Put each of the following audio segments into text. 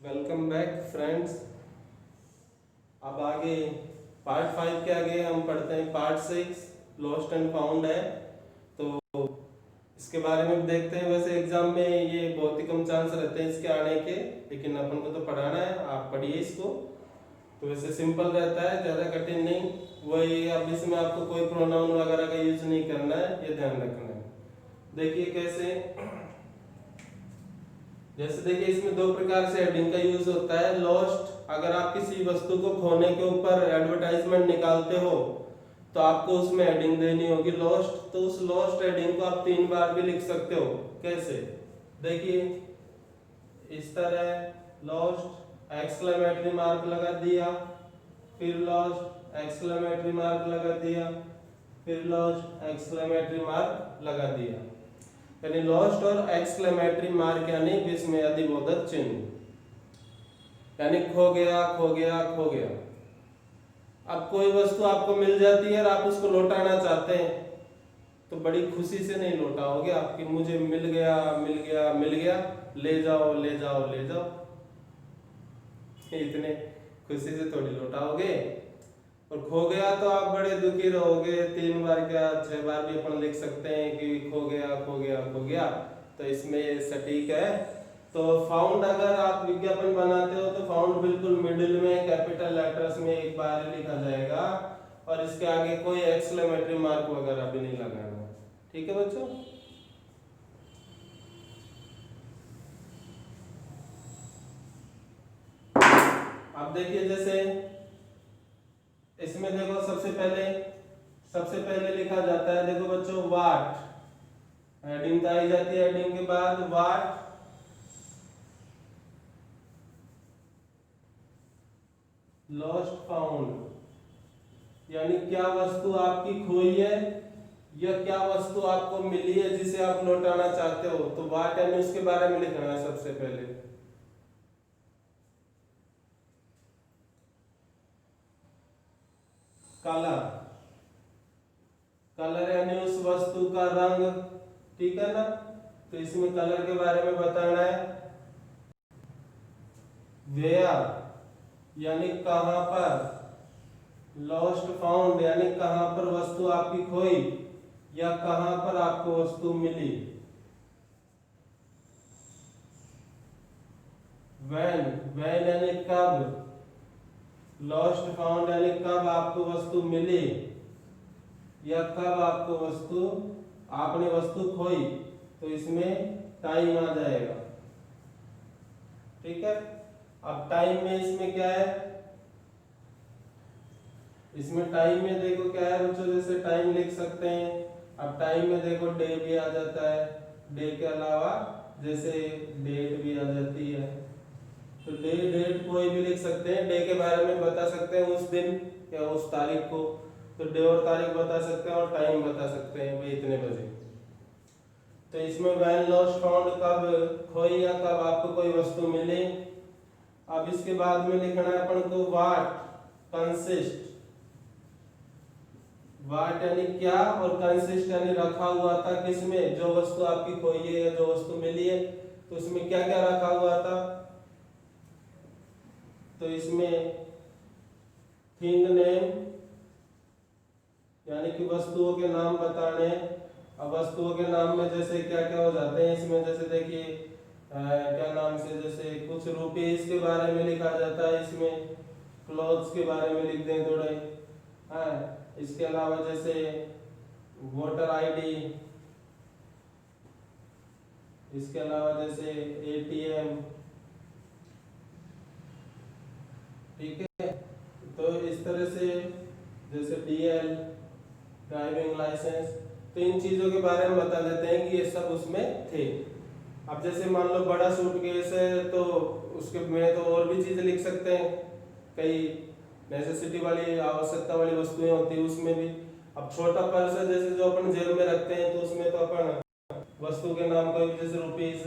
Welcome back friends. अब आगे part 5 के आगे हम पढ़ते हैं पार्ट 6 लॉस्ट एंड फाउंड है। तो इसके बारे में भी देखते हैं। वैसे एग्जाम में ये बहुत ही कम चांस रहते हैं इसके आने के, लेकिन अपन को तो पढ़ाना है, आप पढ़िए इसको। तो वैसे सिंपल रहता है, ज़्यादा कठिन नहीं। वही अब इसमें आपको कोई प्रोनाउन वगैरह का यूज नहीं करना है, ये ध्यान रखना है। देखिए कैसे, जैसे देखिए इसमें दो प्रकार से हेडिंग का यूज होता है। लॉस्ट, अगर आप किसी वस्तु को खोने के ऊपर एडवर्टाइजमेंट निकालते हो तो आपको उसमें हेडिंग देनी होगी लॉस्ट। तो उस लॉस्ट हेडिंग को आप 3 बार भी लिख सकते हो। कैसे, देखिए इस तरह लॉस्ट एक्सक्लेमेटरी मार्क लगा दिया, फिर लॉस्ट एक्सक्लेमेटरी मार्क लगा दिया, फिर लॉस्ट एक्सक्लेमेटरी मार्क लगा दिया। यानी लॉस्ट और एक्सक्लेमेटरी मार्क यानी विस्मयादिबोधक चिन्ह, यानी खो गया खो गया खो गया। अब कोई वस्तु आपको मिल जाती है और आप उसको लौटाना चाहते हैं तो बड़ी खुशी से नहीं लौटाओगे आपकी, मुझे मिल गया मिल गया मिल गया, ले जाओ ले जाओ ले जाओ, इतने खुशी से थोड़ी लौटाओगे। और खो गया तो आप बड़े दुखी रहोगे। 3 बार क्या 6 बार भी अपन लिख सकते हैं कि खो गया खो गया खो गया, तो इसमें सटीक है। तो फाउंड, अगर आप विज्ञापन बनाते हो तो फाउंड बिल्कुल मिडिल में कैपिटल लेटर्स में एक बार लिखा जाएगा और इसके आगे कोई एक्सक्लेमेटरी मार्क वगैरह भी नहीं लगाना। ठीक है बच्चों। अब देखिए जैसे इसमें देखो सबसे पहले लिखा जाता है, देखो बच्चों वाट, हेडिंग आई जाती है, हेडिंग के बाद वाट लॉस्ट फाउंड, यानी क्या वस्तु आपकी खोई है या क्या वस्तु आपको मिली है जिसे आप लौटाना चाहते हो। तो वाट यानी उसके बारे में लिखना है सबसे पहले। कलर, कलर यानी उस वस्तु का रंग, ठीक है ना। तो इसमें कलर के बारे में बताना है। वेयर यानी कहां पर, लॉस्ट फाउंड यानी कहां पर वस्तु आपकी खोई या कहां पर आपको वस्तु मिली। व्हेन यानी कब, लॉस्ट फाउंड यानी कब आपको वस्तु मिली या कब आपको आपने वस्तु खोई, तो इसमें टाइम आ जाएगा। ठीक है। अब टाइम में इसमें क्या है, इसमें टाइम में देखो क्या है बच्चों, जैसे टाइम लिख सकते हैं। अब टाइम में देखो डे भी आ जाता है, डे के अलावा जैसे डेट भी आ जाती है। तो डे डेट कोई भी लिख सकते हैं, डे के बारे में बता सकते हैं उस दिन या उस तारीख को, तो डे और तारीख बता सकते हैं और टाइम बता सकते हैं भाई इतने बजे। तो इसमें व्हेन लॉस्ट फाउंड, कब खोई या कब आपको कोई वस्तु मिली। अब इसके बाद में लिखना है अपन को वाट कंसिस्ट, वाट यानी क्या और कंसिस्ट यानी रखा हुआ था किसमें, जो वस्तु आपकी खोई है या जो वस्तु मिली है तो उसमें क्या क्या रखा हुआ था। तो इसमें थिंग नेम यानी कि वस्तुओं के नाम बताने। अब वस्तुओं के नाम में जैसे क्या क्या हो जाते हैं इसमें, जैसे देखिए क्या नाम से, जैसे कुछ रुपीस के बारे में लिखा जाता है, इसमें क्लॉथ्स के बारे में लिख दें थोड़े। हाँ, इसके अलावा जैसे वोटर आईडी, इसके अलावा जैसे एटीएम। ठीक है। तो इस तरह से जैसे डीएल ड्राइविंग लाइसेंस, तो इन चीजों के बारे में बता देते हैं कि ये सब उसमें थे। अब जैसे मान लो बड़ा सूटकेस है तो उसके में तो और भी चीजें लिख सकते हैं, कई नेसेसिटी वाली आवश्यकता वाली वस्तुएं होती है उसमें भी। अब छोटा पर्स है जैसे जो अपन जेब में रखते हैं तो उसमें तो अपन वस्तु के नाम कोई भी जैसे रुपीस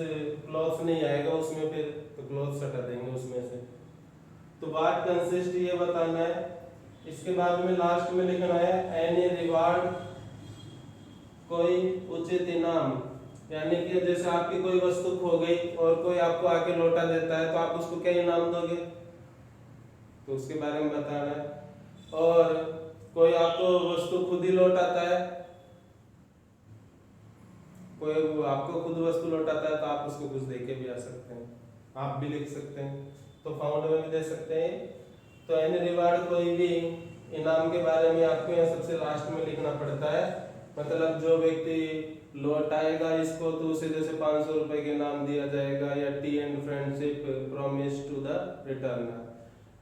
क्लॉथ नहीं आएगा उसमें, फिर तो क्लॉथ हटा देंगे उसमें से। तो वाट कंसिस्ट ये बताना है। इसके बाद में लास्ट में लिखना है एनी रिवार्ड, कोई उचित इनाम। यानी कि जैसे आपकी कोई वस्तु खो गई और कोई आपको आके लौटा देता है तो आप उसको क्या इनाम दोगे, तो उसके बारे में बताना है। और कोई आपको वस्तु खुद ही लौटाता है, कोई आपको खुद वस्तु लौटाता है तो आप उसको कुछ दे के भी आ सकते हैं, आप भी लिख सकते हैं, तो फाउंड में भी दे सकते हैं। तो एनी रिवार्ड कोई भी इनाम के बारे में आपको यहाँ सबसे लास्ट में लिखना पड़ता है। मतलब जो व्यक्ति लौटाएगा इसको तो उसे जैसे 500 रुपए के इनाम दिया जाएगा, या tea and friendship promise to the returner.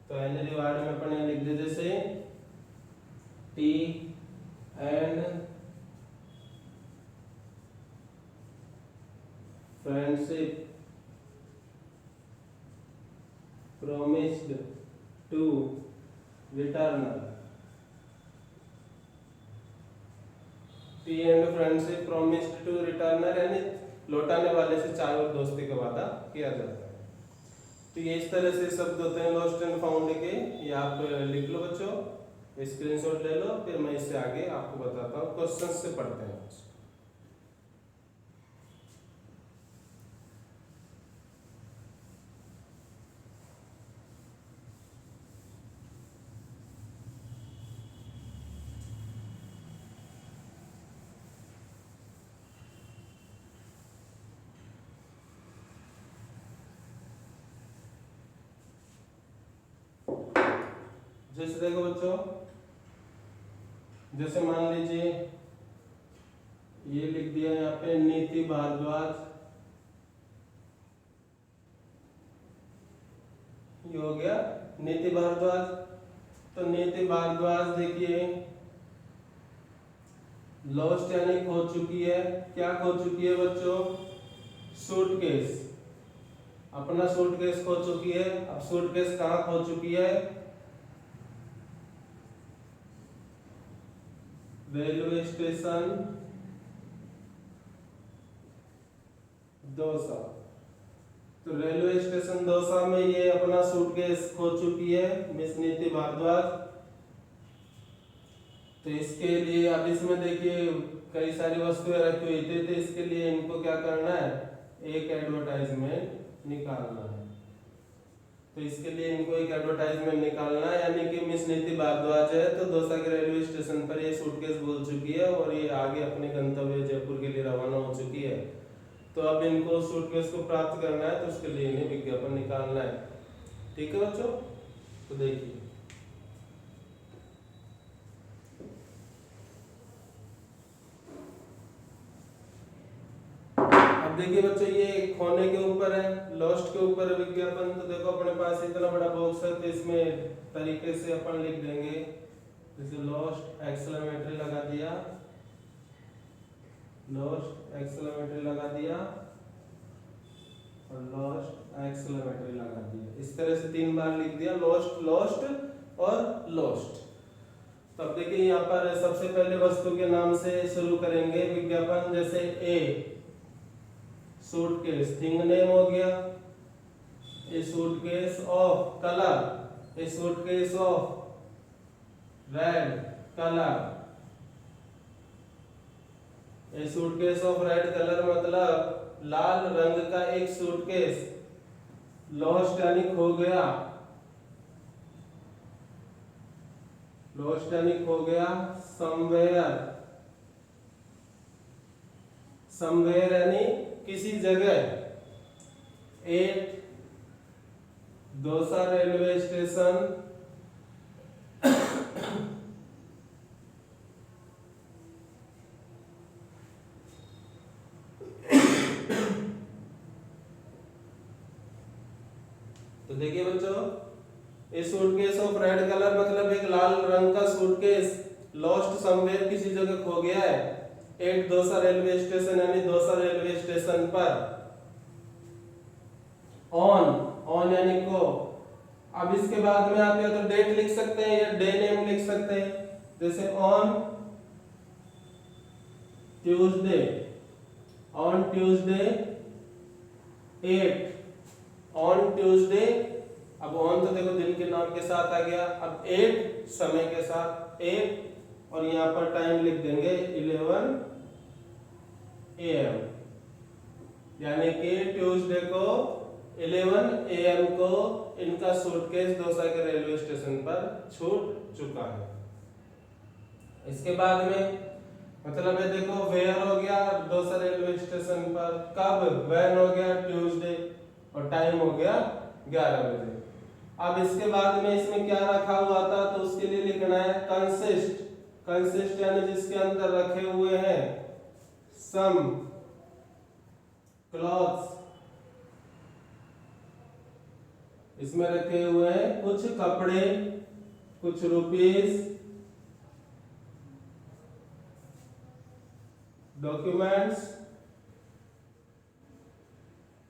तो एनी रिवार्ड में अपन लिख दे जैसे tea and friendship promised to returner, tea and friendship promised to returner यानी लौटाने वाले से चाय और दोस्ती का वादा किया जाता है। तो ये इस तरह से शब्द होते हैं लॉस्ट एंड फाउंड के। ये आप लिख लो बच्चों, स्क्रीनशॉट ले लो, फिर मैं इससे आगे आपको बताता हूँ। क्वेश्चन से पढ़ते हैं। जैसे देखो बच्चों, जैसे मान लीजिए ये लिख दिया यहाँ पे नीति भारद्वाज, ये हो गया नीति भारद्वाज। तो नीति भारद्वाज देखिए लॉस्ट यानी खो चुकी है। क्या खो चुकी है बच्चों? सूटकेस, अपना सूटकेस खो चुकी है। अब सूटकेस कहाँ खो चुकी है? Railway station Dausa. तो रेलवे स्टेशन दौसा में ये अपना सूटकेस खो चुकी है मिस नीति भारद्वाज। तो इसके लिए अब इसमें देखिए कई सारी वस्तुएं रखी हुई थी, तो इसके लिए इनको क्या करना है? एक एडवर्टाइजमेंट निकालना है। तो इसके लिए इनको एक एडवर्टाइजमेंट निकालना है, यानी कि मिस नीति भारद्वाज है तो दौसा के रेलवे स्टेशन पर ये सूटकेस भूल चुकी है और ये आगे अपने गंतव्य जयपुर के लिए रवाना हो चुकी है। तो अब इनको सूटकेस को प्राप्त करना है, तो उसके लिए इन्हें विज्ञापन निकालना है। ठीक है बच्चों, तो देखिए देखिए बच्चों, ये खोने के ऊपर है, लॉस्ट के ऊपर है विज्ञापन। तो देखो अपने पास इतना बड़ा बॉक्स है, तो इसमें तरीके से अपन लिख देंगे जैसे लॉस्ट एक्सक्लेमेटरी लगा दिया, लॉस्ट एक्सक्लेमेटरी लगा दिया और लॉस्ट एक्सक्लेमेटरी लगा दिया। इस तरह से 3 बार लिख दिया लॉस्ट, लॉस्ट और लॉस्ट। तो अब देखिए यहाँ पर सबसे पहले वस्तु के नाम से शुरू करेंगे विज्ञापन। जैसे ए सूटकेस, थिंग नेम हो गया। A suitcase of colour, a suitcase of red colour, a suitcase of red colour मतलब लाल रंग का एक सूटकेस। लॉस्ट यानी खो गया, लॉस्ट यानी खो गया। समवेयर, समवेयर यानी किसी जगह। एट दौसा रेलवे स्टेशन, तो देखिए बच्चों, ए सूटकेस ऑफ रेड कलर मतलब एक लाल रंग का सूटकेस लॉस्ट समवेयर किसी जगह खो गया है। एट दौसा रेलवे स्टेशन यानी दौसा रेलवे स्टेशन पर। ऑन, ऑन यानी को। अब इसके बाद में आप या तो डेट लिख सकते हैं या डे नेम लिख सकते हैं। जैसे on Tuesday, on Tuesday 8, on Tuesday. अब ऑन तो देखो दिन के नाम के साथ आ गया, अब 8 समय के साथ 8 और यहाँ पर टाइम लिख देंगे 11 AM। यानी कि ट्यूसडे को 11 AM को इनका सूटकेस दौसा के रेलवे स्टेशन पर छूट चुका है। इसके बाद में मतलब है देखो वेयर हो गया दौसा रेलवे स्टेशन पर, कब, वैन हो गया ट्यूसडे, और टाइम हो गया 11 बजे। अब इसके बाद में इसमें क्या रखा हुआ था तो उसके लिए लिखना है कंसिस्ट। कंसिस्ट यानी जिसके अंदर रखे हुए हैं सम क्लॉथ्स, इसमें रखे हुए हैं कुछ कपड़े, कुछ रुपीस, डॉक्यूमेंट्स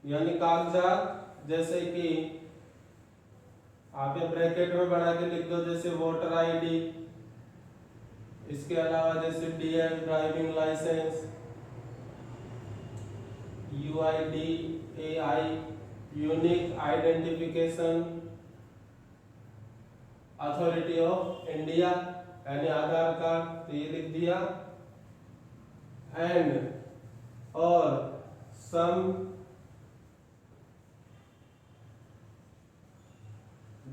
यानी कागजात, जैसे कि आप ये ब्रैकेट में बना के लिख दो जैसे वोटर आईडी, इसके अलावा जैसे DL driving licence, UID, AI unique identification, authority of India यानी आधार कार्ड, तो ये लिख दिया, एंड और some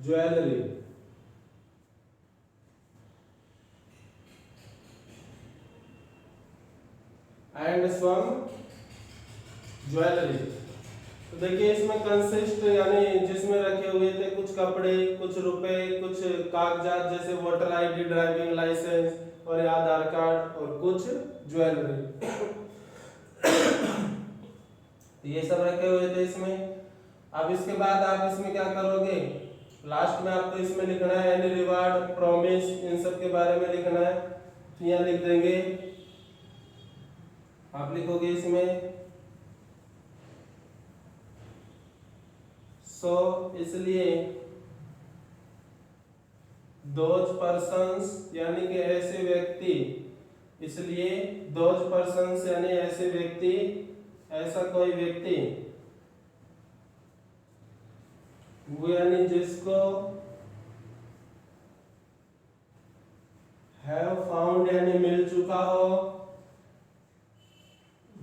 jewellery, and some jewellery. तो देखिए इसमें कंसिस्ट यानी जिसमें रखे हुए थे कुछ कपड़े, कुछ रुपए, कुछ कागजात जैसे वोटर आईडी, ड्राइविंग लाइसेंस और आधार कार्ड, और कुछ ज्वेलरी तो ये सब रखे हुए थे इसमें। अब इसके बाद आप इसमें क्या करोगे, लास्ट में आपको इसमें लिखना है एनी रिवार्ड, प्रॉमिस, इन सब के बारे में लिखना है। तो यहाँ लिख देंगे, आप लिखोगे इसमें सो, इसलिए दोज पर्सन्स यानी कि ऐसे व्यक्ति, इसलिए दोज पर्सन्स यानी ऐसे व्यक्ति, ऐसा कोई व्यक्ति, वो यानी जिसको, हैव फाउंड यानी मिल चुका हो,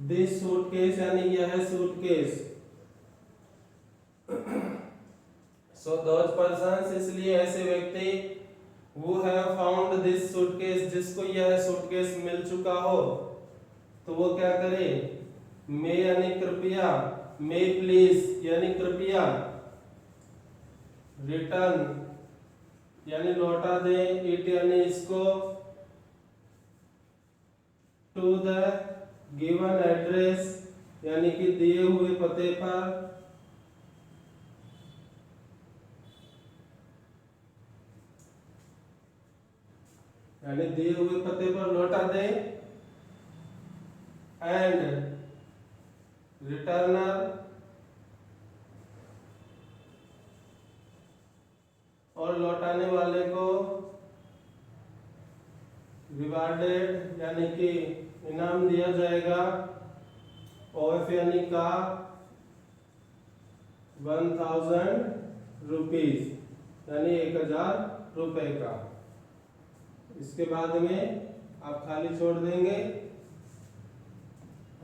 दिस सूटकेस यानी यह सूटकेस, सो दोज पर्सन्स इसलिए ऐसे व्यक्ति, वो हैव फाउंड दिस सूटकेस जिसको यह सूटकेस मिल चुका हो, तो वो क्या करे, मे यानी कृपया, मे प्लीज यानी कृपया, रिटर्न यानी लौटा दे, इट यानी इसको, टू द गिवन एड्रेस यानी कि दिए हुए पते पर, यानी दिए हुए पते पर लौटा दे, एंड रिटर्नर और लौटाने वाले को रिवार्डेड यानी कि इनाम दिया जाएगा, ऑफ यानी का 1000 रुपीज यानी 1000 रुपए का। इसके बाद में आप खाली छोड़ देंगे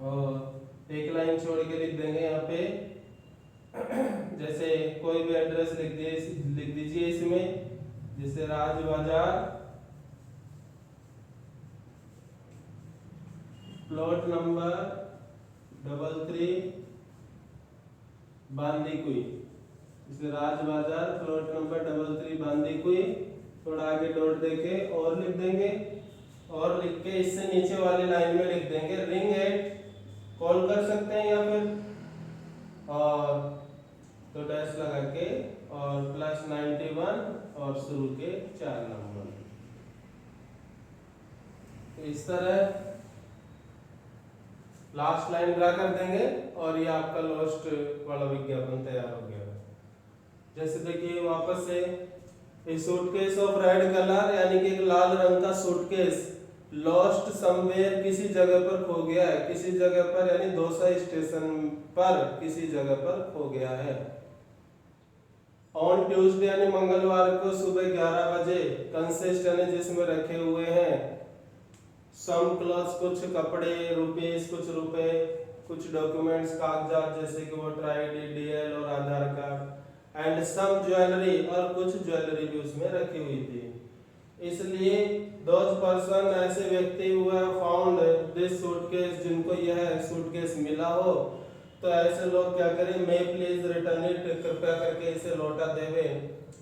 और एक लाइन छोड़ के लिख देंगे यहाँ पे जैसे कोई भी एड्रेस लिख दीजिए इसमें, जैसे राज बाजार, प्लॉट नंबर 33 बांदीकुई, जैसे राज बाजार प्लॉट नंबर 33 बांदीकुई, थोड़ा आगे डॉट देके और लिख देंगे, और लिख के इससे नीचे वाली लाइन में लिख देंगे रिंग एट, कॉल कर सकते हैं या फिर, और तो डैश लगा के और +91 और शुरू के 4 नंबर। तो इस तरह लास्ट लाइन ड्रा कर देंगे और ये आपका लॉस्ट वाला विज्ञापन तैयार हो गया। जैसे देखिए वापस से, ए सूटकेस ऑफ रेड कलर यानी कि एक लाल रंग का सूटकेस लॉस्ट समवेयर किसी जगह पर खो गया है, किसी जगह पर यानी दौसा स्टेशन पर किसी जगह पर खो गया है। ऑन ट्यूसडे यानी मंगलवार को सुबह 11 बजे, कंसिस्ट यानी जिसमें रखे हुए हैं, सम क्लॉथ्स कुछ कपड़े, रुपीस कुछ रुपए, कुछ डॉक्यूमेंट्स कागजात जैसे कि वोटर आईडी, डीएल और आधार कार्ड एंड सम ज्वेलरी, और कुछ ज्वेलरी भी उसमें रखी हुई थी। इसलिए दोज पर्सन ऐसे व्यक्ति हुए फाउंड दिस सूटकेस, जिनको यह सूटकेस मिला हो, तो ऐसे लोग क्या करें, मे प्लीज रिटर्न इट, कृपया करके इसे लौटा देवे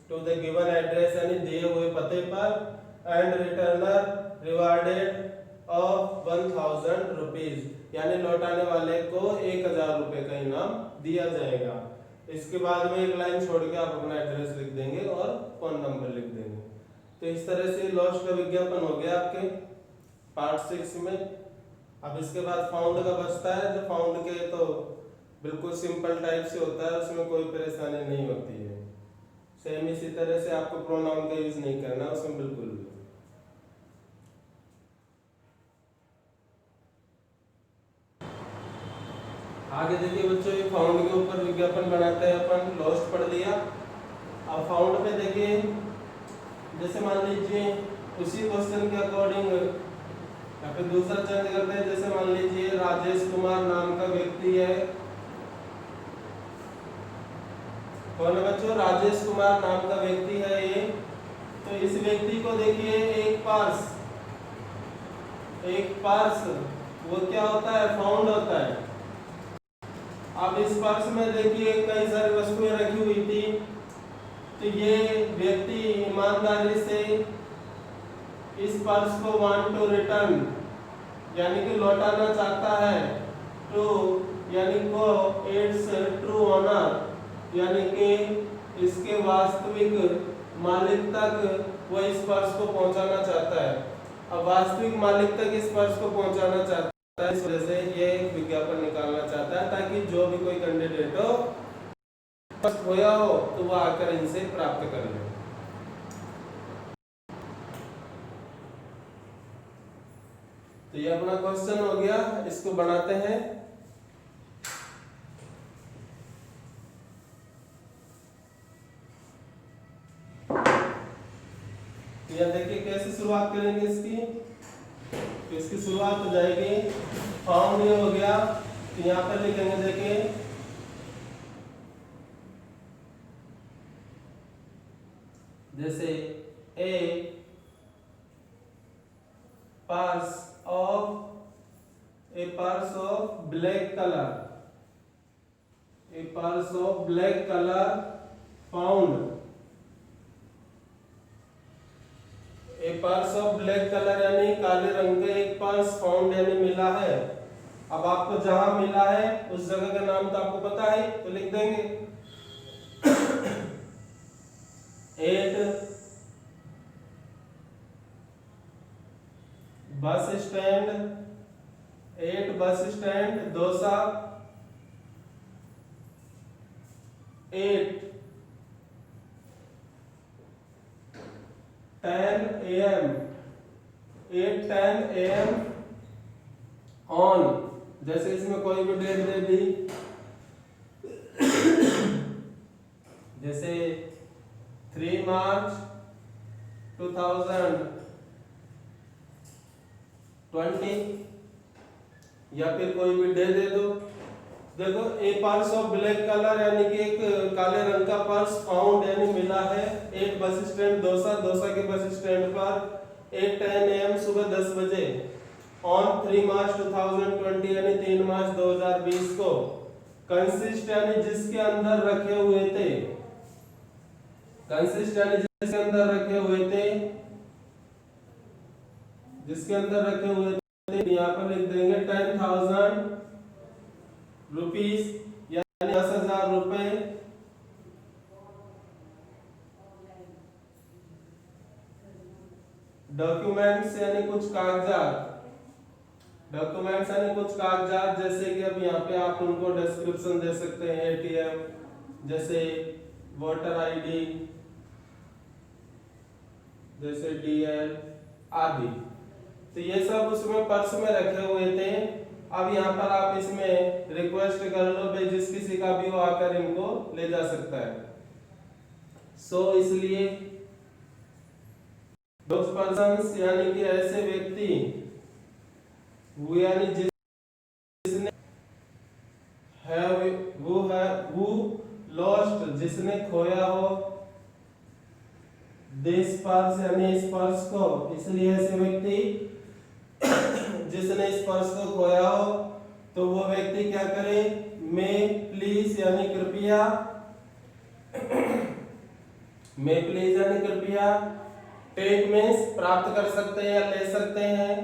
टू द गिवन एड्रेस, यानी दिए हुए पते पर, and returner rewarded of 1000 rupees, यानी लौटाने वाले को 1000 रुपए का इनाम दिया जाएगा। इसके बाद में एक लाइन छोड़ के आप अपना एड्रेस लिख देंगे और फोन नंबर लिख देंगे। तो इस तरह से लॉस्ट का विज्ञापन हो गया आपके पार्ट 6 में। अब इसके बाद फाउंड का बचता है, जो फाउंड के तो बिल्कुल सिंपल टाइप से होता है, उसमें कोई परेशानी नहीं होती है। सेम इसी तरह से आपको प्रोनाउन का यूज नहीं करना उसमें बिल्कुल भी। आगे देखिए बच्चों, ये फाउंड के ऊपर विज्ञापन बनाते हैं अपन, लॉस्ट पढ़ लिया। अब फाउंड पे देखिए, जैसे मान लीजिए उसी क्वेश्चन के अकॉर्डिंग या फिर दूसरा चेंज करते हैं। जैसे मान लीजिए राजेश कुमार नाम का व्यक्ति है, कौन है बच्चों, राजेश कुमार नाम का व्यक्ति है ये। तो इस व्यक्ति को देखिए एक पर्स वो क्या होता है, फाउंड होता है। अब इस पर्स में देखिए कई सारी वस्तुएं रखी हुई थी, तो ये व्यक्ति ईमानदारी से इस पर्स को वांट टू रिटर्न, यानी कि लौटाना चाहता है, टू यानी को इट्स ट्रू ओनर, यानी कि इसके वास्तविक मालिक तक वो इस पर्स को पहुंचाना चाहता है। अब वास्तविक मालिक तक इस पर्स को पहुंचाना चाहता है, इस वजह से ये विज्ञापन निकालना चाहता है, ताकि जो भी कोई कैंडिडेट हो खोया हो तो वो आकर इनसे प्राप्त कर ले। तो ये अपना क्वेश्चन हो गया, इसको बनाते हैं। यह देखिए कैसे शुरुआत करेंगे इसकी। तो इसकी शुरुआत हो जाएगी, फाउंड ये हो गया, तो यहाँ पर लिखेंगे देखिए जैसे a purse of black colour, a purse of black colour found, a purse of black colour यानी काले रंग का एक पर्स फाउंड यानी मिला है। अब आपको जहां मिला है उस जगह का नाम तो आपको पता है, तो लिख देंगे 8 bus stand Dausa, 8:10 AM on, जैसे इसमें कोई भी डेट दे दी, जैसे 3 मार्च 2020, या फिर कोई भी डे दे दो। देखो ए पर्स ऑफ ब्लैक कलर यानी कि एक काले रंग का पर्स फाउंड यानी मिला है 8 बस स्टैंड दौसा के बस स्टैंड पर 8:10 AM सुबह 10 बजे ऑन 3 मार्च 2020 यानी 3 मार्च 2020 को। कंसिस्ट यानी जिसके अंदर रखे हुए थे, कंसिस्ट यानी जिसके अंदर रखे हुए थे, यहाँ पर लिख देंगे 10,000 रुपीस यानी 10,000 रुपए। डॉक्यूमेंट्स यानी कुछ कागजात, जैसे कि अब यहाँ पे आप उनको डिस्क्रिप्शन दे सकते हैं, एटीएम जैसे वोटर आईडी, जैसे डीएल आदि। तो ये सब उसमें पर्स में रखे हुए थे। अब यहाँ पर आप इसमें रिक्वेस्ट कर लो भाई जिस किसी का भी हो आकर इनको ले जा सकता है। इसलिए दोज पर्सन्स यानी कि ऐसे व्यक्ति वो यानी जिसने जिसने खोया हो स्पर्श यानी स्पर्श को, इसलिए ऐसे व्यक्ति जिसने स्पर्श को खोया हो तो वो व्यक्ति क्या करे, मे प्लीज यानी कृपया, मे प्लीज यानी कृपया, टेक मीन्स प्राप्त कर सकते हैं या ले सकते हैं,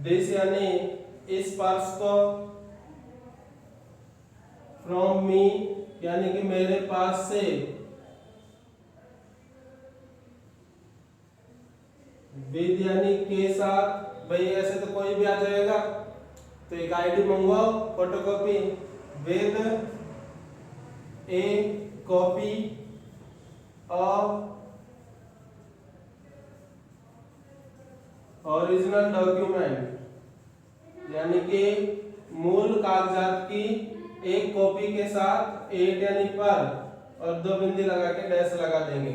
दिस यानी इस पर्स को, फ्रॉम मी यानी कि मेरे पास से, विद यानी के साथ, भाई ऐसे तो कोई भी आ जाएगा तो एक आईडी मंगवाओ photocopy, with a copy of original document यानी कि मूल कागजात की एक कॉपी के साथ 8 यानी पर और 2 बिंदी लगा के डैश लगा देंगे।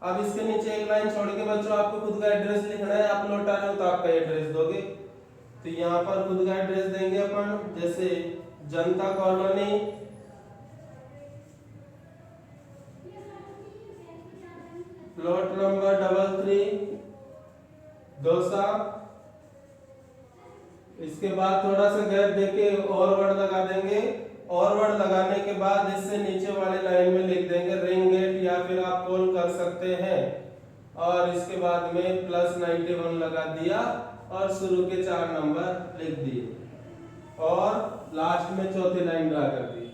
अब इसके नीचे एक लाइन छोड़ के बच्चों आपको खुद का एड्रेस लिखना है, आप लौटा रहे हो तो आपका एड्रेस दोगे, तो यहाँ पर खुद का एड्रेस देंगे अपन, जैसे जनता कॉलोनी, प्लॉट नंबर 33 दोसा। इसके बाद थोड़ा सा गैप देके और वर्ड लगा देंगे, और वर्ड लगाने के बाद इससे नीचे वाले लाइन में लिख देंगे रिंग गेट या फिर आप कॉल कर सकते हैं, और इसके बाद में +91 लगा दिया और शुरू के 4 नंबर लिख दिए और लास्ट में चौथी लाइन ड्रा कर दी।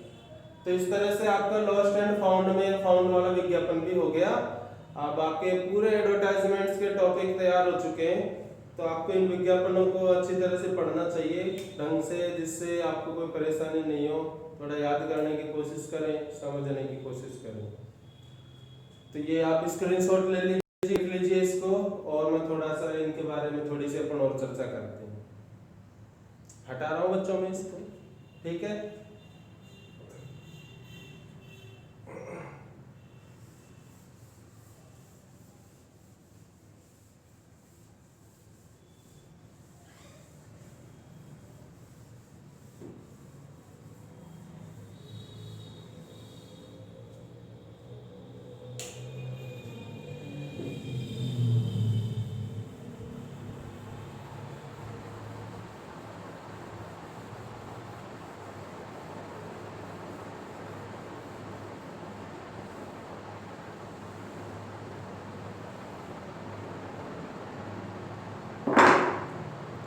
तो इस तरह से आपका लॉस्ट एंड फाउंड में फाउंड वाला विज्ञापन भी हो गया। अब आपके पूरे एडवर्टाइजमेंट्स के टॉपिक तैयार हो चुके हैं, तो आपको इन विज्ञापनों को अच्छी तरह से पढ़ना चाहिए ढंग से, जिससे आपको कोई परेशानी नहीं हो। थोड़ा याद करने की कोशिश करें, समझने की कोशिश करें। तो ये आप स्क्रीनशॉट ले लीजिए, लिख लीजिए इसको, और मैं थोड़ा सा इनके बारे में थोड़ी सी अपन और चर्चा करते हैं। हटा रहा हूँ बच्चों में इसको, ठीक है।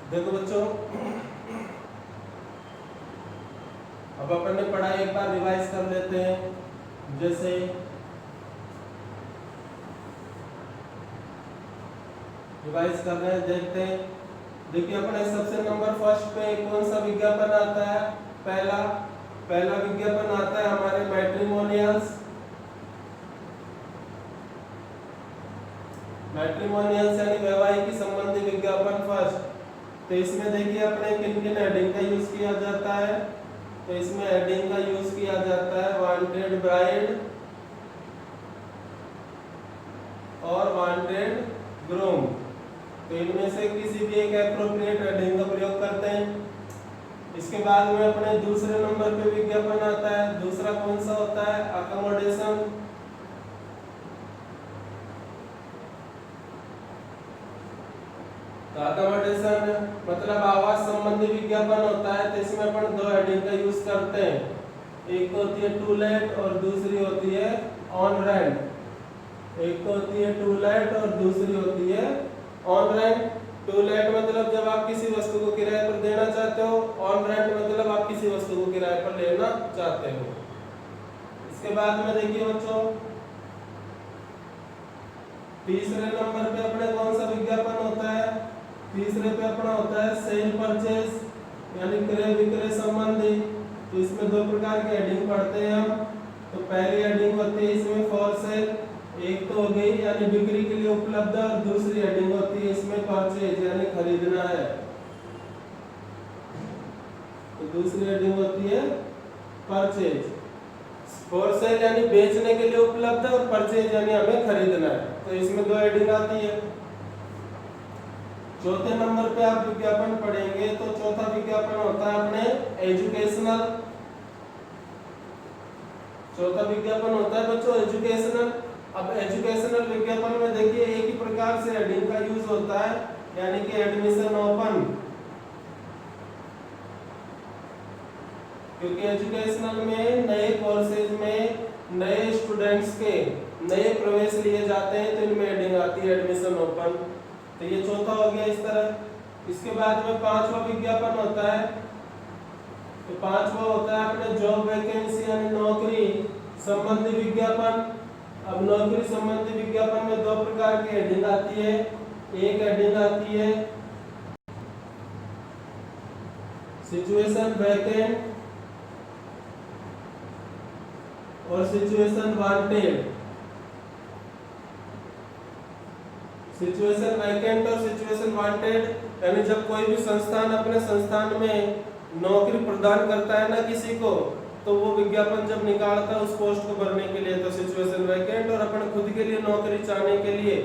देखो बच्चों, अब अपन ने पढ़ा, एक बार रिवाइज कर लेते हैं। जैसे रिवाइज कर रहे हैं, देखते हैं। देखिए अपने सबसे नंबर फर्स्ट पे कौन सा विज्ञापन आता है, पहला विज्ञापन आता है हमारे मैट्रिमोनियल्स यानी वैवाहिक संबंधी विज्ञापन फर्स्ट। तो इसमें देखिए अपने किन किन हेडिंग का यूज किया जाता है, तो इसमें हेडिंग का यूज किया जाता है वांटेड ब्राइड और वांटेड ग्रूम। तो इनमें से किसी भी एक एप्रोप्रिएट हेडिंग का प्रयोग करते हैं। इसके बाद में अपने दूसरे नंबर पे विज्ञापन आता है, दूसरा कौन सा होता है, अकोमोडेशन। अकोमोडेशन मतलब आवास संबंधी विज्ञापन होता है, तो इसमें अपन 2 हेडिंग का यूज करते हैं, एक होती है टू लेट और दूसरी होती है ऑन रेंट। एक होती है टू लेट और दूसरी होती है ऑन रेंट। टू लेट मतलब जब आप किसी वस्तु को किराए पर देना चाहते हो, ऑन रेंट मतलब आप किसी वस्तु को किराए पर लेना चाहते हो। इसके बाद में देखिए बच्चों, तीसरे नंबर पे अपने कौन सा विज्ञापन होता है, तीसरे पे अपना होता है सेल परचेज यानी क्रय विक्रय संबंधी। तो इसमें 2 प्रकार की हेडिंग पढ़ते हैं हम। तो पहली हेडिंग होती है इसमें फॉर सेल, एक तो हो गई यानी बिक्री के लिए उपलब्ध, और दूसरी हेडिंग होती है इसमें परचेज यानी खरीदना है। तो दूसरी हेडिंग होती है परचेज, फॉर सेल यानी बेचने के लिए उपलब्ध है, और परचेज यानी हमें खरीदना है। तो इसमें 2 हेडिंग आती है। चौथे नंबर पे आप विज्ञापन पढ़ेंगे, तो चौथा विज्ञापन होता है अपने एजुकेशनल। चौथा विज्ञापन होता है बच्चों एजुकेशनल। अब एजुकेशनल विज्ञापन में देखिए एक ही प्रकार से हेडिंग का यूज होता है, यानी कि एडमिशन ओपन, क्योंकि एजुकेशनल में नए कोर्सेज में नए स्टूडेंट्स के नए प्रवेश लिए जाते हैं, तो इनमें हेडिंग आती है एडमिशन ओपन। तो ये चौथा हो गया इस तरह। इसके बाद में पांचवा विज्ञापन होता है, तो पांचवा होता है अपने जॉब वैकेंसी यानी नौकरी संबंधी विज्ञापन। अब नौकरी संबंधी विज्ञापन में दो प्रकार की हेडिंग आती है। एक हेडिंग आती है सिचुएशन वैकेंट और सिचुएशन वांटेड। सिचुएशन वैकेंट और सिचुएशन वांटेड यानी जब कोई भी संस्थान अपने संस्थान में नौकरी प्रदान करता है ना किसी को, तो वो विज्ञापन जब निकालता है उस पोस्ट को भरने के लिए तो सिचुएशन वैकेंट, और अपन खुद के लिए नौकरी चाहने के लिए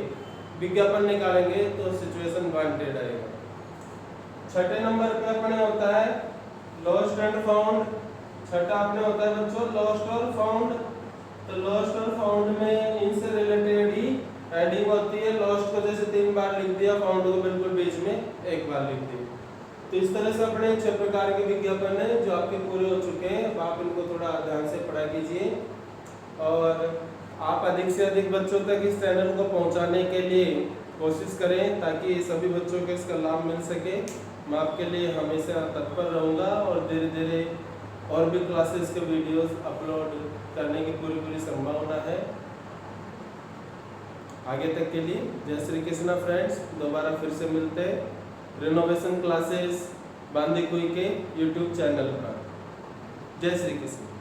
विज्ञापन निकालेंगे तो सिचुएशन वांटेड आएगा। छठे नंबर पे अपने होता है लॉस्ट एंड फाउंड। छठा अपने होता है बच्चों लॉस्ट और फाउंड। तो लॉस्ट और फाउंड में इनसे रिलेटेड ही हेडिंग होती है। लॉस्ट को जैसे 3 बार लिख दिया, फाउंड को बिल्कुल बीच में 1 बार लिख दिया। तो इस तरह से अपने 6 प्रकार के विज्ञापन है जो आपके पूरे हो चुके हैं। अब आप इनको थोड़ा ध्यान से पढ़ा कीजिए और आप अधिक से अधिक बच्चों तक इस चैनल को पहुंचाने के लिए कोशिश करें ताकि सभी बच्चों को इसका लाभ मिल सके। मैं आपके लिए हमेशा तत्पर रहूँगा और धीरे धीरे और भी क्लासेस के वीडियोस अपलोड करने की पूरी संभावना है। आगे तक के लिए जय श्री कृष्णा फ्रेंड्स। दोबारा फिर से मिलते हैं रिनोवेशन क्लासेस बांदीकुई के YouTube चैनल पर। जय श्री कृष्ण।